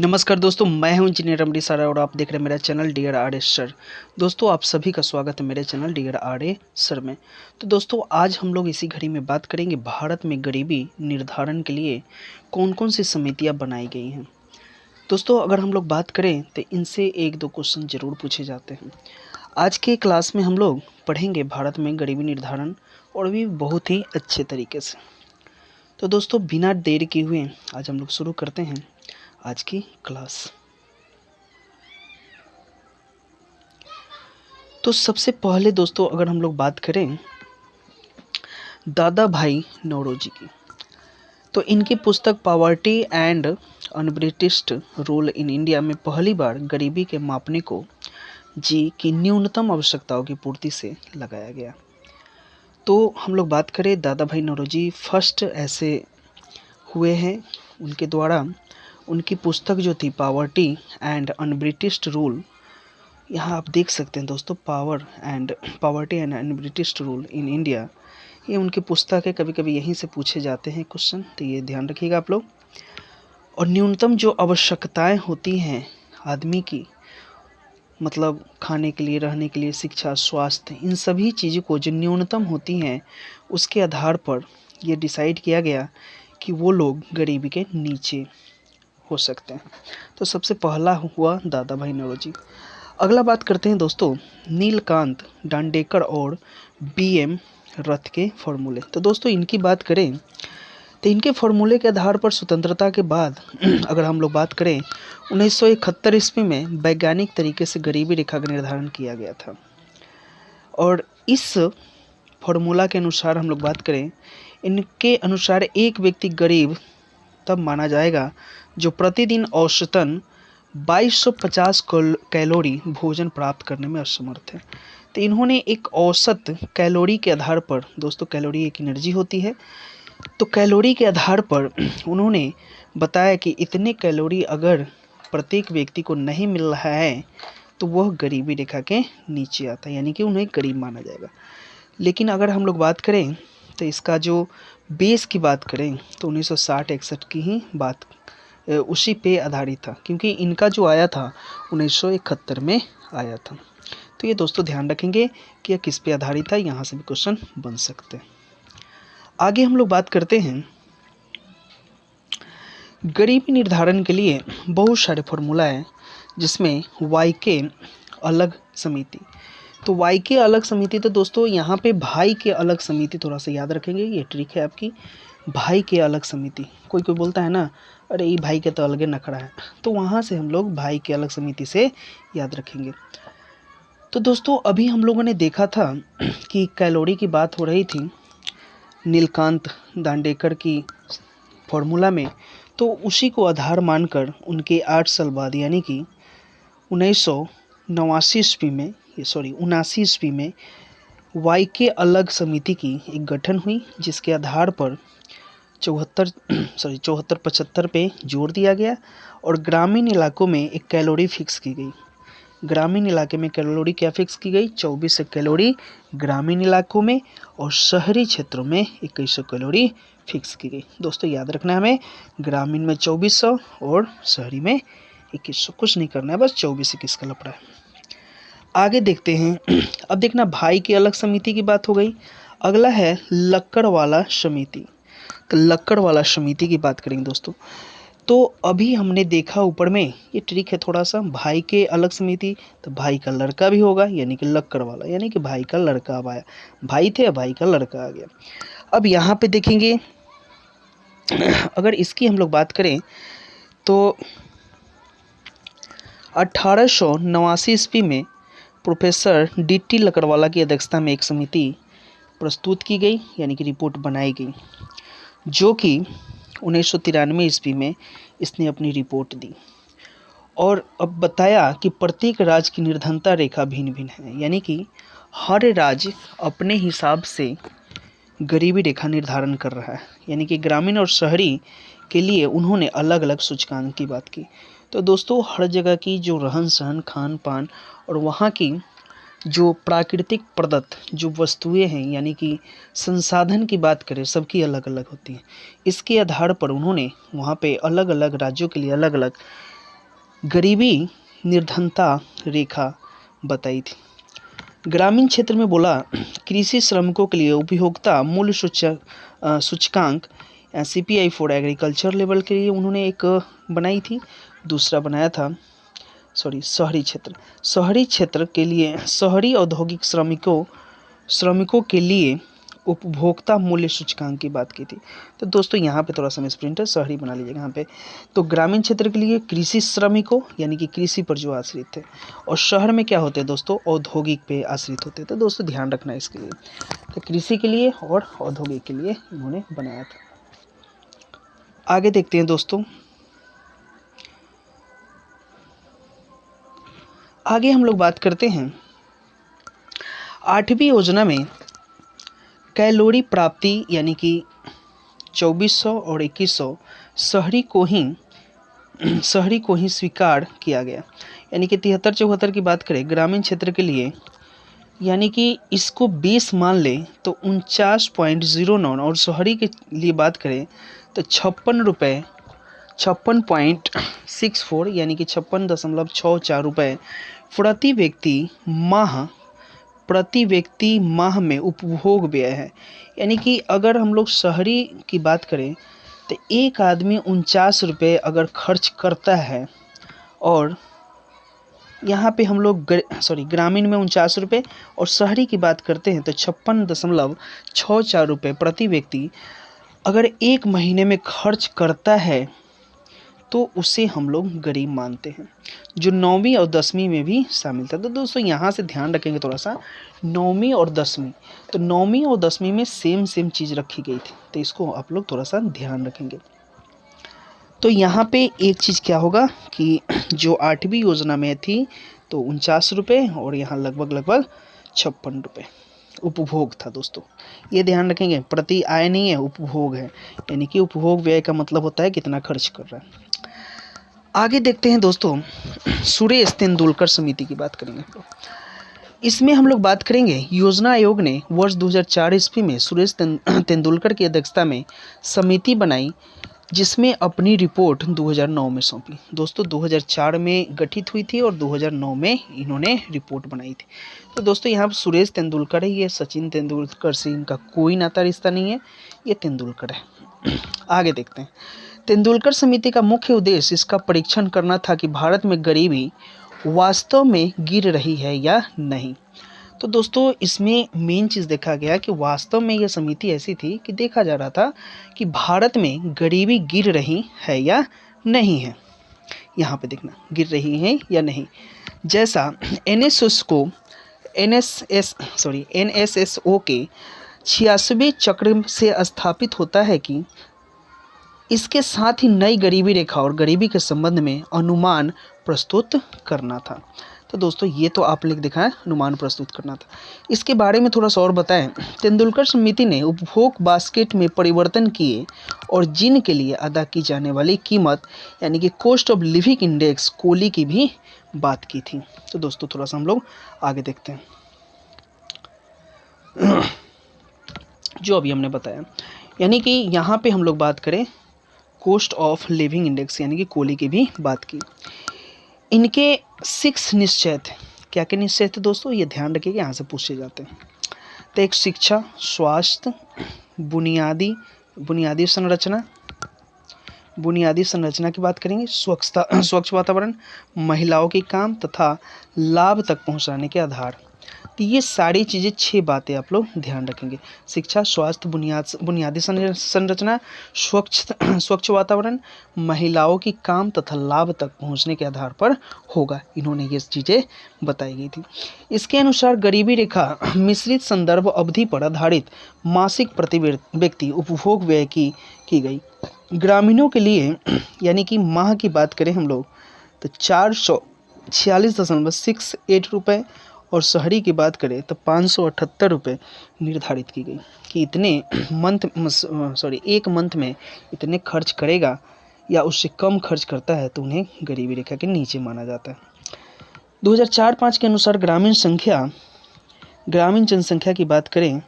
नमस्कार दोस्तों, मैं हूं इंजीनियर अमरीश सर और आप देख रहे हैं मेरा channel dear R S sir. दोस्तों, आप सभी का स्वागत है मेरे channel dear R A sir में। तो दोस्तों, आज हम लोग इसी घड़ी में बात करेंगे भारत में गरीबी निर्धारण के लिए कौन कौन सी समितियां बनाई गई हैं। दोस्तों, अगर हम लोग बात करें तो इनसे एक दो क्वेश्चन ज़रूर पूछे जाते हैं। आज के क्लास में हम लोग पढ़ेंगे भारत में गरीबी निर्धारण और भी बहुत ही अच्छे तरीके से। तो दोस्तों, बिना देर किए हुए आज हम लोग शुरू करते हैं आज की क्लास। तो सबसे पहले दोस्तों, अगर हम लोग बात करें दादा भाई नौरोजी की, तो इनकी पुस्तक poverty and unbritish rule in India में पहली बार गरीबी के मापने को जी की न्यूनतम आवश्यकताओं की पूर्ति से लगाया गया। तो हम लोग बात करें दादा भाई नौरोजी फर्स्ट ऐसे हुए हैं। उनके द्वारा उनकी पुस्तक जो थी पॉवर्टी एंड अनब्रिटिश्ड रूल, यहाँ आप देख सकते हैं दोस्तों, poverty and unbritish rule in India, ये उनकी पुस्तक है। कभी कभी यहीं से पूछे जाते हैं क्वेश्चन, तो ये ध्यान रखिएगा आप लोग। और न्यूनतम जो आवश्यकताएं होती हैं आदमी की, मतलब खाने के लिए, रहने के लिए, शिक्षा, स्वास्थ्य, इन सभी चीज़ों को जो न्यूनतम होती हैं उसके आधार पर ये डिसाइड किया गया कि वो लोग गरीबी के नीचे हो सकते हैं। तो सबसे पहला हुआ दादा भाई नौरोजी। अगला बात करते हैं दोस्तों नीलकांत डांडेकर और बीएम रथ के फॉर्मूले। तो दोस्तों, इनकी बात करें तो इनके फॉर्मूले के आधार पर स्वतंत्रता के बाद अगर हम लोग बात करें 1971 ईस्वी में वैज्ञानिक तरीके से गरीबी रेखा का निर्धारण किया गया था। और इस फॉर्मूला के अनुसार हम लोग बात करें, इनके अनुसार एक व्यक्ति गरीब तब माना जाएगा जो प्रतिदिन औसतन 2250 कैलोरी भोजन प्राप्त करने में असमर्थ है। तो इन्होंने एक औसत कैलोरी के आधार पर, दोस्तों कैलोरी एक एनर्जी होती है, तो कैलोरी के आधार पर उन्होंने बताया कि इतने कैलोरी अगर प्रत्येक व्यक्ति को नहीं मिल रहा है तो वह गरीबी रेखा के नीचे आता है, यानी कि उन्हें गरीब माना जाएगा। लेकिन अगर हम लोग बात करें तो इसका जो बेस की बात करें तो 1960-61 की ही बात उसी पे आधारित था, क्योंकि इनका जो आया था 1971 में आया था। तो ये दोस्तों ध्यान रखेंगे कि यह किस पे आधारित था, यहाँ से भी क्वेश्चन बन सकते हैं। आगे हम लोग बात करते हैं गरीबी निर्धारण के लिए बहुत सारे फॉर्मूला है, जिसमें वाई के अलग समिति। तो वाई के अलग समिति, तो दोस्तों यहाँ पे भाई के अलग समिति थोड़ा सा याद रखेंगे, ये ट्रिक है आपकी। भाई के अलग समिति, कोई कोई बोलता है ना, अरे ये भाई के तो अलग नखड़ा है, तो वहाँ से हम लोग भाई के अलग समिति से याद रखेंगे। तो दोस्तों, अभी हम लोगों ने देखा था कि कैलोरी की बात हो रही थी नीलकांत दांडेकर की फॉर्मूला में, तो उसी को आधार मानकर उनके 8 साल बाद, यानी कि 1979 ईस्वी में वाई के अलग समिति की एक गठन हुई, जिसके आधार पर 74-75 पे जोर दिया गया और ग्रामीण इलाकों में एक कैलोरी फिक्स की गई। ग्रामीण इलाके में कैलोरी क्या फिक्स की गई? 2400 कैलोरी ग्रामीण इलाकों में, और शहरी क्षेत्रों में 2100 कैलोरी फिक्स की गई। दोस्तों याद रखना है हमें, ग्रामीण में 2400 और शहरी में 2100, कुछ नहीं करना है, बस 24-21 का लफड़ा है। आगे देखते हैं। अब देखना, भाई की अलग समिति की बात हो गई। अगला है लक्कड़वाला समिति। तो लक्कड़वाला समिति की बात करेंगे दोस्तों। तो अभी हमने देखा ऊपर में, ये ट्रिक है थोड़ा सा, भाई के अलग समिति, तो भाई का लड़का भी होगा, यानी कि लक्कड़वाला, यानी कि भाई का लड़का अब आया। भाई थे, भाई का लड़का आ गया। अब यहाँ पे देखेंगे, अगर इसकी हम लोग बात करें तो 1889 ईस्वी में प्रोफेसर डी.टी. लकड़वाला की अध्यक्षता में एक समिति प्रस्तुत की गई, यानी कि रिपोर्ट बनाई गई, जो कि 1993 ईस्वी में इसने अपनी रिपोर्ट दी। और अब बताया कि प्रत्येक राज्य की निर्धनता रेखा भिन्न भिन्न है, यानी कि हर राज्य अपने हिसाब से गरीबी रेखा निर्धारण कर रहा है, यानी कि ग्रामीण और शहरी के लिए उन्होंने अलग अलग सूचकांक की बात की। तो दोस्तों, हर जगह की जो रहन सहन, खान पान और वहाँ की जो प्राकृतिक प्रदत्त जो वस्तुएं हैं, यानी कि संसाधन की बात करें, सबकी अलग अलग होती हैं। इसके आधार पर उन्होंने वहाँ पे अलग अलग राज्यों के लिए अलग अलग गरीबी निर्धनता रेखा बताई थी। ग्रामीण क्षेत्र में बोला कृषि श्रमिकों के लिए उपभोक्ता मूल्य सूचकांक सीपीआई फॉर एग्रीकल्चर लेवल के लिए उन्होंने एक बनाई थी। दूसरा बनाया था शहरी क्षेत्र के लिए शहरी औद्योगिक श्रमिकों के लिए उपभोक्ता मूल्य सूचकांक की बात की थी। तो दोस्तों यहाँ पे थोड़ा सा मिसप्रिंट है, शहरी बना लीजिएगा यहाँ पे। तो ग्रामीण क्षेत्र के लिए कृषि श्रमिकों यानी कि कृषि पर जो आश्रित थे, और शहर में क्या होते हैं दोस्तों, औद्योगिक पे आश्रित होते हैं। तो दोस्तों ध्यान रखना है इसके लिए। तो कृषि के लिए और औद्योगिक के लिए इन्होंने बनाया था। आगे देखते हैं दोस्तों, आगे हम लोग बात करते हैं 8वीं योजना में कैलोरी प्राप्ति यानी कि 2400 और 2100 शहरी को ही स्वीकार किया गया। यानी कि 73-74 की बात करें ग्रामीण क्षेत्र के लिए, यानी कि इसको 20 मान लें तो 49.09, और शहरी के लिए बात करें तो 56.64 यानी कि 56.64 रुपये प्रति व्यक्ति माह में उपभोग व्यय है। यानी कि अगर हम लोग शहरी की बात करें तो एक आदमी 49 रुपये अगर खर्च करता है, और यहाँ पे हम लोग ग्रामीण में 49 रुपये और शहरी की बात करते हैं तो 56.64 रुपये प्रति व्यक्ति अगर एक महीने में खर्च करता है तो उसे हम लोग गरीब मानते हैं, जो 9वीं और 10वीं में भी शामिल था। तो दोस्तों यहाँ से ध्यान रखेंगे थोड़ा सा, 9वीं और 10वीं, तो 9वीं और 10वीं में सेम चीज़ रखी गई थी, तो इसको आप लोग थोड़ा सा ध्यान रखेंगे। तो यहाँ पे एक चीज़ क्या होगा कि जो 8वीं योजना में थी तो 49 रुपये और यहाँ लगभग 56 रुपये उपभोग था। दोस्तों ये ध्यान रखेंगे, प्रति आय नहीं है, उपभोग है, यानी कि उपभोग व्यय का मतलब होता है कितना खर्च कर रहा है। आगे देखते हैं दोस्तों, सुरेश तेंदुलकर समिति की बात करेंगे। इसमें हम लोग बात करेंगे योजना आयोग ने वर्ष 2004 ईस्वी में सुरेश तेंदुलकर की अध्यक्षता में समिति बनाई, जिसमें अपनी रिपोर्ट 2009 में सौंपी। दोस्तों 2004 में गठित हुई थी और 2009 में इन्होंने रिपोर्ट बनाई थी। तो दोस्तों यहाँ पर सुरेश तेंदुलकर है, ये सचिन तेंदुलकर से इनका कोई नाता रिश्ता नहीं है, ये तेंदुलकर है। आगे देखते हैं, तेंदुलकर समिति का मुख्य उद्देश्य इसका परीक्षण करना था कि भारत में गरीबी वास्तव में गिर रही है या नहीं। तो दोस्तों इसमें मेन चीज़ देखा गया कि वास्तव में यह समिति ऐसी थी कि देखा जा रहा था कि भारत में गरीबी गिर रही है या नहीं है। यहाँ पे देखना, गिर रही है या नहीं। जैसा एनएसएसओ के 86वें चक्र से स्थापित होता है कि इसके साथ ही नई गरीबी रेखा और गरीबी के संबंध में अनुमान प्रस्तुत करना था। तो दोस्तों ये तो आप लिख दिखाएं, अनुमान प्रस्तुत करना था। इसके बारे में थोड़ा सा और बताएं। तेंदुलकर समिति ने उपभोग बास्केट में परिवर्तन किए और जिन के लिए अदा की जाने वाली कीमत यानी कि कॉस्ट ऑफ लिविंग इंडेक्स कोली की भी बात की थी। तो दोस्तों थोड़ा सा हम लोग आगे देखते हैं जो अभी हमने बताया, यानी कि यहाँ पे हम लोग बात करें कॉस्ट ऑफ लिविंग इंडेक्स यानी कि कोली की भी बात की। इनके 6 निश्चय थे। क्या क्या निश्चय थे दोस्तों, ये ध्यान रखिएगा, यहाँ से पूछे जाते हैं। तो एक शिक्षा, स्वास्थ्य, बुनियादी संरचना की बात करेंगे, स्वच्छ वातावरण, महिलाओं के काम तथा लाभ तक पहुँचाने के आधार। तो ये सारी चीज़ें 6 बातें आप लोग ध्यान रखेंगे। शिक्षा, स्वास्थ्य, बुनियादी संरचना, स्वच्छ वातावरण, महिलाओं की काम तथा लाभ तक पहुंचने के आधार पर होगा। इन्होंने ये चीज़ें बताई गई थी। इसके अनुसार गरीबी रेखा मिश्रित संदर्भ अवधि पर आधारित मासिक प्रति व्यक्ति उपभोग व्यय की गई। ग्रामीणों के लिए यानी कि माह की बात करें हम लोग तो 446.68 रुपये और शहरी की बात करें तो 578 रुपये निर्धारित की गई कि एक मंथ में इतने खर्च करेगा या उससे कम खर्च करता है तो उन्हें गरीबी रेखा के नीचे माना जाता है। 2004-05 के अनुसार ग्रामीण जनसंख्या की बात करें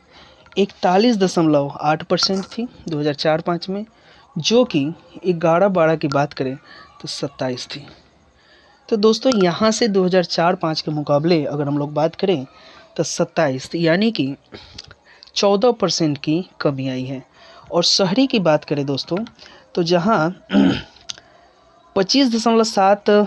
41.8% थी 2004-05 में, जो कि 11-12 की बात करें तो 27 थी। तो दोस्तों यहाँ से 2004-05 के मुकाबले अगर हम लोग बात करें तो 27 यानी कि 14% की कमी आई है। और शहरी की बात करें दोस्तों तो जहाँ 25.7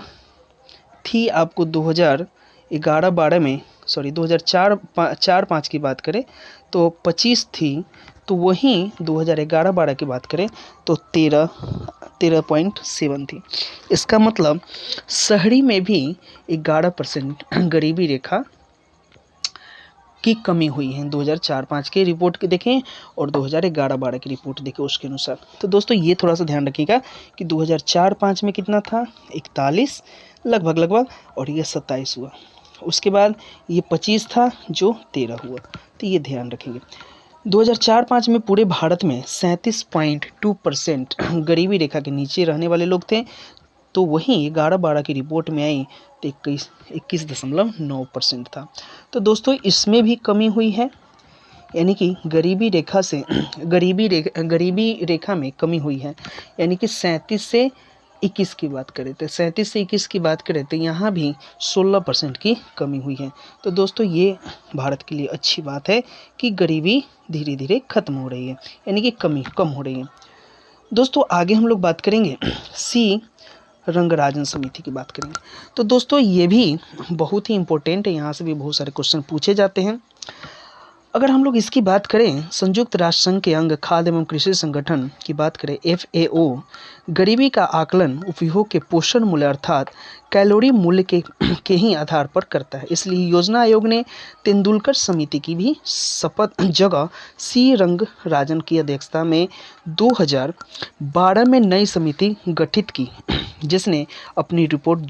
थी आपको 2011-12 में, सॉरी 2004-05 की बात करें तो 25 थी, तो वहीं 2011-12 की बात करें तो 13.7 थी। इसका मतलब शहरी में भी 11% गरीबी रेखा की कमी हुई है 2004-05 की रिपोर्ट की देखें और 2011-12 की रिपोर्ट देखें उसके अनुसार। तो दोस्तों ये थोड़ा सा ध्यान रखिएगा कि 2004-05 में कितना था, 41 लगभग, और ये 27 हुआ। उसके बाद ये 25 था जो 13 हुआ, तो ये ध्यान रखेंगे। 2004-05 में पूरे भारत में 37.2% गरीबी रेखा के नीचे रहने वाले लोग थे, तो वहीं 11-12 की रिपोर्ट में आई तो 21.9% था। तो दोस्तों इसमें भी कमी हुई है, यानी कि गरीबी रेखा में कमी हुई है, यानी कि 37 से 21 की बात करें तो 37 से 21 की बात करें तो यहाँ भी 16% की कमी हुई है। तो दोस्तों ये भारत के लिए अच्छी बात है कि गरीबी धीरे धीरे खत्म हो रही है, यानी कि कम हो रही है। दोस्तों आगे हम लोग बात करेंगे सी रंगराजन समिति की बात करेंगे। तो दोस्तों ये भी बहुत ही इम्पोर्टेंट है, यहाँ से भी बहुत सारे क्वेश्चन पूछे जाते हैं। अगर हम लोग इसकी बात करें, संयुक्त राष्ट्र संघ के अंग खाद्य एवं कृषि संगठन की बात करें FAO, गरीबी का आकलन उपभोग के पोषण मूल्य अर्थात कैलोरी मूल्य के ही आधार पर करता है। इसलिए योजना आयोग ने तेंदुलकर समिति की भी शपथ जगह सी रंगराजन की अध्यक्षता में 2012 में नई समिति गठित की, जिसने अपनी रिपोर्ट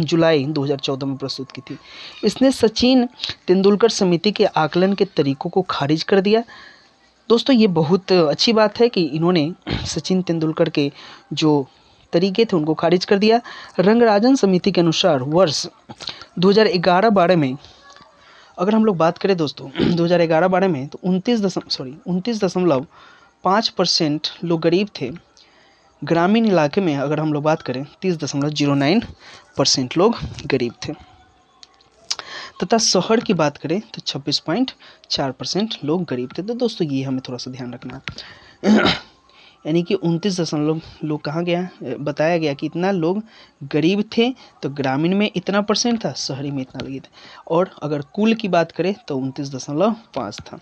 जुलाई 2014 में प्रस्तुत की थी। इसने सचिन तेंदुलकर समिति के आकलन के तरीकों को खारिज कर दिया। दोस्तों ये बहुत अच्छी बात है कि इन्होंने सचिन तेंदुलकर के जो तरीके थे उनको खारिज कर दिया। रंगराजन समिति के अनुसार वर्ष 2011-12 में अगर हम लोग बात करें दोस्तों 2011-12 में तो 29.5% लोग गरीब थे। ग्रामीण इलाके में अगर हम लोग बात करें 30.09% लोग गरीब थे, तथा शहर की बात करें तो 26.4% लोग गरीब थे। तो दोस्तों ये हमें थोड़ा सा ध्यान रखना है यानी कि 29 लोग कहाँ गया, बताया गया कि इतना लोग गरीब थे, तो ग्रामीण में इतना परसेंट था, शहरी में इतना लगे थे, और अगर कुल की बात करें तो 29.5 था।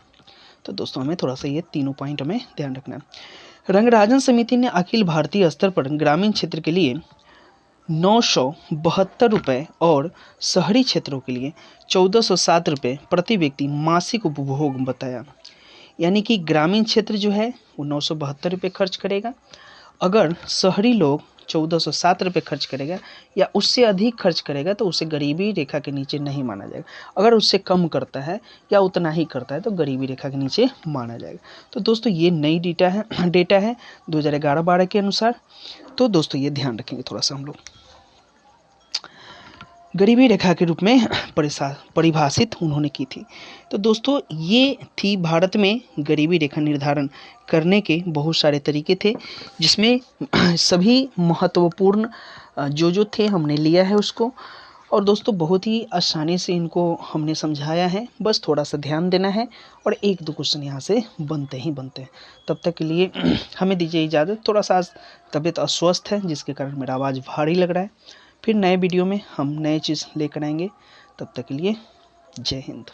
तो दोस्तों हमें थोड़ा सा ये तीनों पॉइंट हमें ध्यान रखना है। रंगराजन समिति ने अखिल भारतीय स्तर पर ग्रामीण क्षेत्र के लिए 972 रुपये और शहरी क्षेत्रों के लिए 1407 रुपये प्रति व्यक्ति मासिक उपभोग बताया। यानी कि ग्रामीण क्षेत्र जो है वो 972 रुपये खर्च करेगा, अगर शहरी लोग 1407 रुपये खर्च करेगा या उससे अधिक खर्च करेगा तो उसे गरीबी रेखा के नीचे नहीं माना जाएगा। अगर उससे कम करता है या उतना ही करता है तो गरीबी रेखा के नीचे माना जाएगा। तो दोस्तों ये नई डेटा है 2011-12 के अनुसार। तो दोस्तों ये ध्यान रखेंगे थोड़ा सा हम लोग। गरीबी रेखा के रूप में परिभाषित उन्होंने की थी। तो दोस्तों ये थी भारत में गरीबी रेखा निर्धारण करने के बहुत सारे तरीके थे, जिसमें सभी महत्वपूर्ण जो थे हमने लिया है उसको, और दोस्तों बहुत ही आसानी से इनको हमने समझाया है, बस थोड़ा सा ध्यान देना है और एक दो क्वेश्चन यहाँ से बनते हैं। तब तक के लिए हमें दीजिए इजाज़त। थोड़ा सा आज तबीयत अस्वस्थ है जिसके कारण मेरा आवाज़ भारी लग रहा है। फिर नए वीडियो में हम नए चीज़ लेकर आएंगे। तब तक के लिए जय हिंद।